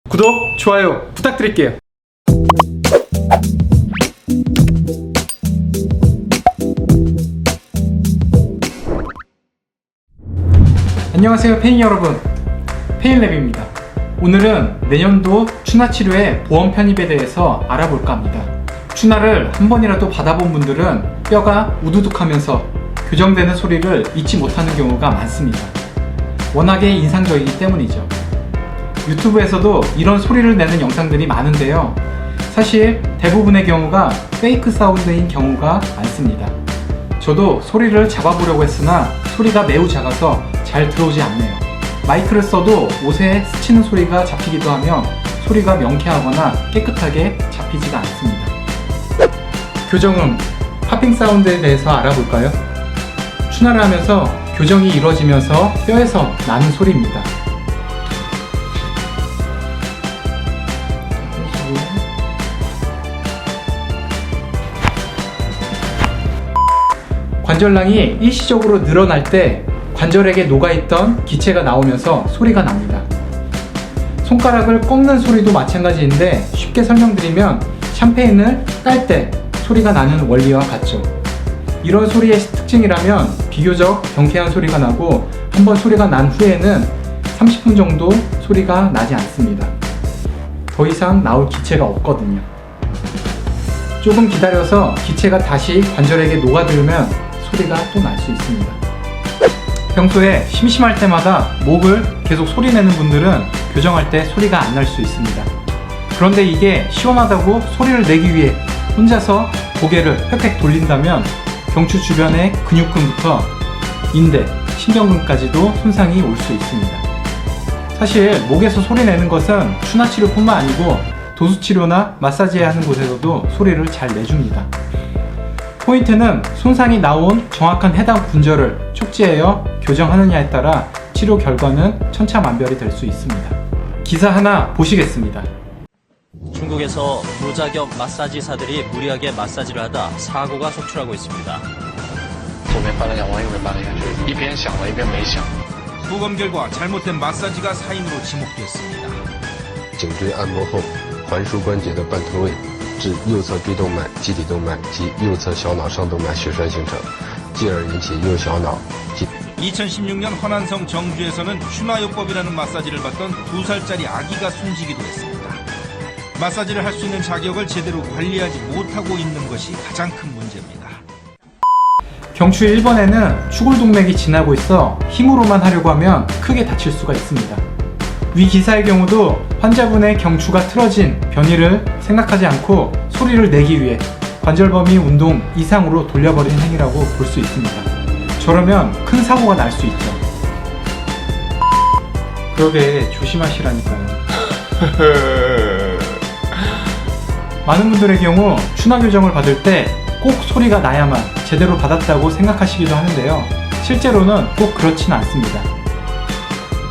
구독, 좋아요 부탁드릴게요. 안녕하세요 페인 여러분, 페인랩입니다. 오늘은 내년도 추나 치료의 보험 편입에 대해서 알아볼까 합니다. 추나를 한 번이라도 받아본 분들은 뼈가 우두둑하면서 교정되는 소리를 잊지 못하는 경우가 많습니다. 워낙에 인상적이기 때문이죠. 유튜브에서도 이런 소리를 내는 영상들이 많은데요, 사실 대부분의 경우가 페이크 사운드인 경우가 많습니다. 저도 소리를 잡아보려고 했으나 소리가 매우 작아서 잘 들어오지 않네요. 마이크를 써도 옷에 스치는 소리가 잡히기도 하며 소리가 명쾌하거나 깨끗하게 잡히지가 않습니다. 교정음, 팝핑 사운드에 대해서 알아볼까요? 추나를 하면서 교정이 이루어지면서 뼈에서 나는 소리입니다. 관절낭이 일시적으로 늘어날 때 관절에게 녹아있던 기체가 나오면서 소리가 납니다. 손가락을 꺾는 소리도 마찬가지인데, 쉽게 설명드리면 샴페인을 딸 때 소리가 나는 원리와 같죠. 이런 소리의 특징이라면 비교적 경쾌한 소리가 나고, 한번 소리가 난 후에는 30분 정도 소리가 나지 않습니다. 더 이상 나올 기체가 없거든요. 조금 기다려서 기체가 다시 관절에게 녹아들면 소리가 또 날 수 있습니다. 평소에 심심할 때마다 목을 계속 소리내는 분들은 교정할 때 소리가 안 날 수 있습니다. 그런데 이게 시원하다고 소리를 내기 위해 혼자서 고개를 획획 돌린다면 경추 주변의 근육근부터 인대, 신경근까지도 손상이 올 수 있습니다. 사실 목에서 소리 내는 것은 추나 치료뿐만 아니고 도수 치료나 마사지 하는 곳에서도 소리를 잘 내줍니다. 포인트는 손상이 나온 정확한 해당 군절을 촉지하여 교정하느냐에 따라 치료 결과는 천차만별이 될 수 있습니다. 기사 하나 보시겠습니다. 중국에서 무자격 마사지사들이 무리하게 마사지를 하다 사고가 속출하고 있습니다. 左边搬了两弯，右边搬了一下去，一边响了，一边没响。 부검 결과 잘못된 마사지가 사인으로 지목됐습니다. 颈椎按摩后，环枢关节的半脱位，致右侧椎动脉、基底动脉及右侧小脑上动脉血栓形成，继而引起右小脑及 2016년 허난성 정주에서는 추나요법이라는 마사지를 받던 2살짜리 아기가 숨지기도 했습니다. 마사지를 할 수 있는 자격을 제대로 관리하지 못하고 있는 것이 가장 큰 문제입니다. 경추 1번에는 추골동맥이 지나고 있어 힘으로만 하려고 하면 크게 다칠 수가 있습니다. 위 기사의 경우도 환자분의 경추가 틀어진 변이를 생각하지 않고 소리를 내기 위해 관절 범위 운동 이상으로 돌려버린 행위라고 볼 수 있습니다. 저러면 큰 사고가 날 수 있죠. 그러게 조심하시라니까요. 많은 분들의 경우 추나 교정을 받을 때 꼭 소리가 나야만 제대로 받았다고 생각하시기도 하는데요, 실제로는 꼭 그렇진 않습니다.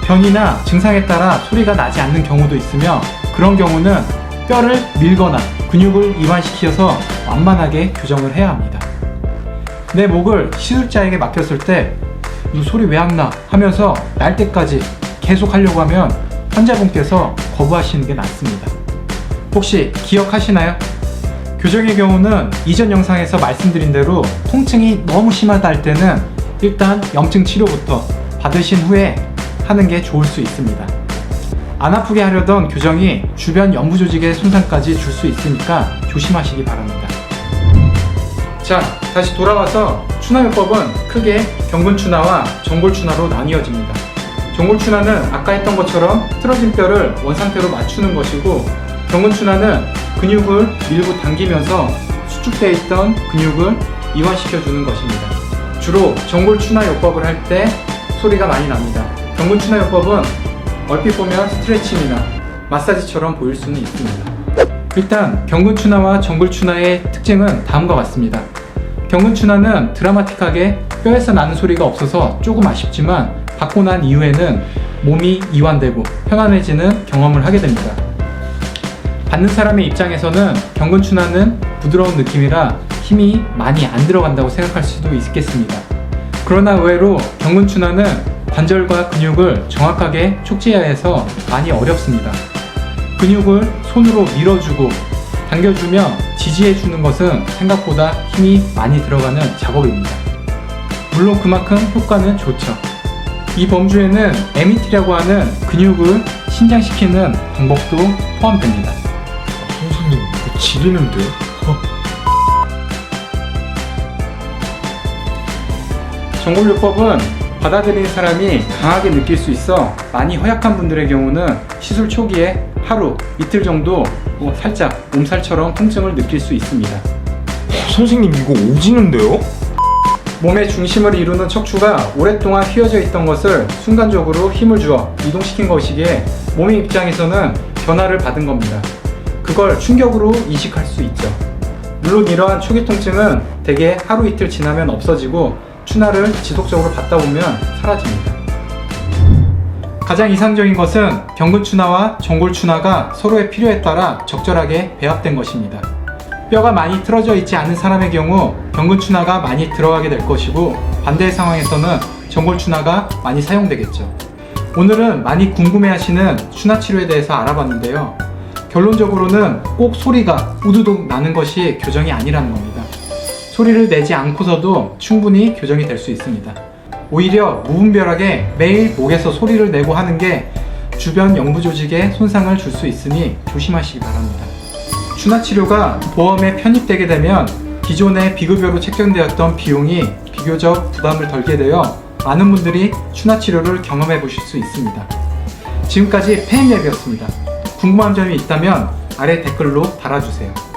변이나 증상에 따라 소리가 나지 않는 경우도 있으며, 그런 경우는 뼈를 밀거나 근육을 이완시켜서 완만하게 교정을 해야 합니다. 내 목을 시술자에게 맡겼을 때 이 소리 왜 안 나? 하면서 날 때까지 계속 하려고 하면 환자분께서 거부하시는 게 낫습니다. 혹시 기억하시나요? 교정의 경우는 이전 영상에서 말씀드린 대로 통증이 너무 심하다 할 때는 일단 염증 치료부터 받으신 후에 하는 게 좋을 수 있습니다. 안 아프게 하려던 교정이 주변 연부 조직의 손상까지 줄 수 있으니까 조심하시기 바랍니다. 자, 다시 돌아와서 추나요법은 크게 경근추나와 정골추나로 나뉘어집니다. 정골추나는 아까 했던 것처럼 틀어진 뼈를 원상태로 맞추는 것이고, 경근추나는 근육을 밀고 당기면서 수축되어 있던 근육을 이완시켜주는 것입니다. 주로 정골추나요법을 할 때 소리가 많이 납니다. 경근추나요법은 얼핏 보면 스트레칭이나 마사지처럼 보일 수는 있습니다. 일단 경근추나와 정골추나의 특징은 다음과 같습니다. 경근추나는 드라마틱하게 뼈에서 나는 소리가 없어서 조금 아쉽지만, 받고 난 이후에는 몸이 이완되고 편안해지는 경험을 하게 됩니다. 받는 사람의 입장에서는 경근추나는 부드러운 느낌이라 힘이 많이 안 들어간다고 생각할 수도 있겠습니다. 그러나 의외로 경근추나는 관절과 근육을 정확하게 촉지해야 해서 많이 어렵습니다. 근육을 손으로 밀어주고 당겨주며 지지해주는 것은 생각보다 힘이 많이 들어가는 작업입니다. 물론 그만큼 효과는 좋죠. 이 범주에는 MET라고 하는 근육을 신장시키는 방법도 포함됩니다. 선생님, 이거 지리는데? 정골요법은 받아들이는 사람이 강하게 느낄 수 있어 많이 허약한 분들의 경우는 시술 초기에 하루, 이틀 정도 살짝 몸살처럼 통증을 느낄 수 있습니다. 선생님, 이거 오지는데요? 몸의 중심을 이루는 척추가 오랫동안 휘어져 있던 것을 순간적으로 힘을 주어 이동시킨 것이기에 몸의 입장에서는 변화를 받은 겁니다. 그걸 충격으로 인식할 수 있죠. 물론 이러한 초기 통증은 대개 하루 이틀 지나면 없어지고 추나를 지속적으로 받다 보면 사라집니다. 가장 이상적인 것은 경근추나와 정골추나가 서로의 필요에 따라 적절하게 배합된 것입니다. 뼈가 많이 틀어져 있지 않은 사람의 경우 경근추나가 많이 들어가게 될 것이고 반대의 상황에서는 정골추나가 많이 사용되겠죠. 오늘은 많이 궁금해하시는 추나 치료에 대해서 알아봤는데요. 결론적으로는 꼭 소리가 우두둑 나는 것이 교정이 아니라는 겁니다. 소리를 내지 않고서도 충분히 교정이 될 수 있습니다. 오히려 무분별하게 매일 목에서 소리를 내고 하는 게 주변 영부 조직에 손상을 줄 수 있으니 조심하시기 바랍니다. 추나 치료가 보험에 편입되게 되면 기존의 비급여로 책정되었던 비용이 비교적 부담을 덜게 되어 많은 분들이 추나 치료를 경험해 보실 수 있습니다. 지금까지 페인랩이었습니다. 궁금한 점이 있다면 아래 댓글로 달아주세요.